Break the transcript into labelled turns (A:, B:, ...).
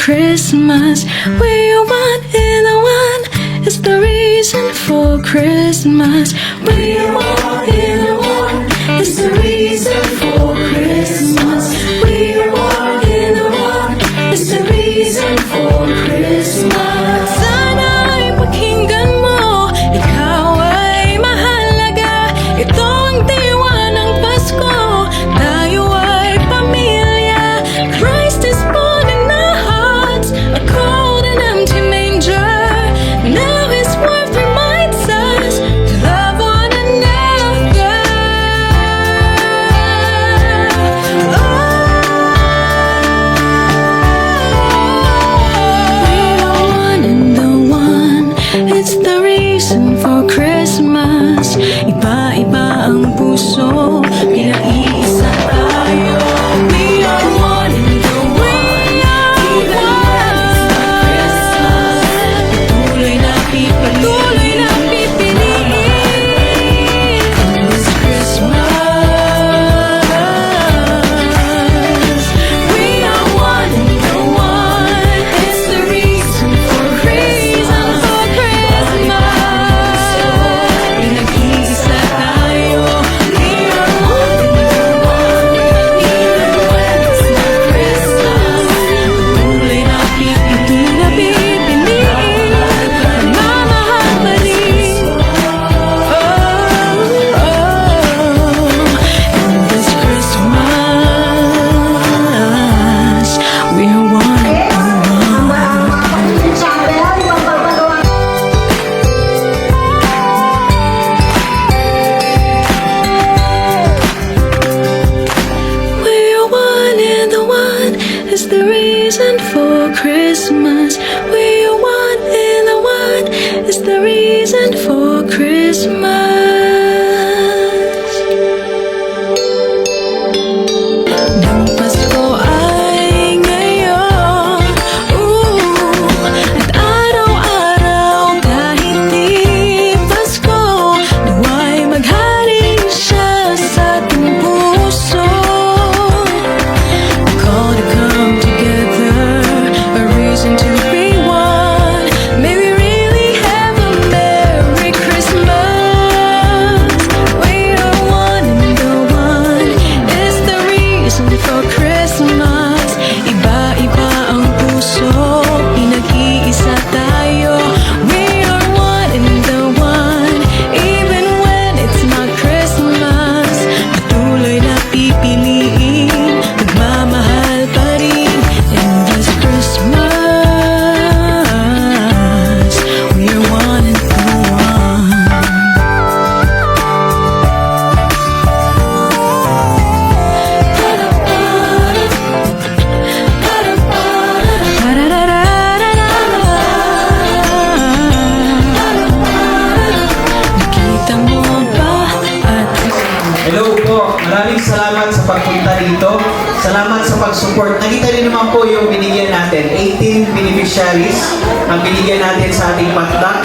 A: Christmas. We're one in the one is the reason for Christmas. We're one in the one is the reason for Christmas. We're one in the one is the reason for Christmas. Sana ay pakinggan mo, ikaw ay mahalaga. Ito ang diwa ng Pasko, tayo ay pamilya. Christ is born in our hearts, a cold and empty manger. Now his word reminds us to love one another. Christmas. We are one and the one is the reason for Christmas. Nang Pasko ay ngayon, at araw-araw kahit di Pasko, nawa'y maghari siya sa ating puso. We call to come together, a reason to be one. May we really have a Merry Christmas. We are one and the one is the reason for Christmas. Iba-iba ang puso, pinag-iisa tayo. We are one and the one, even when it's not Christmas. Patuloy na pipiliin, magmamahal pa rin. And this Christmas, we are one and the one. Nakita mo ba at
B: Hello po, maraming salamat sa pagpunta dito. Salamat sa pag-support. Nakita rin naman po yung binigyan natin. 18 beneficiaries ang binigyan natin sa ating patdak.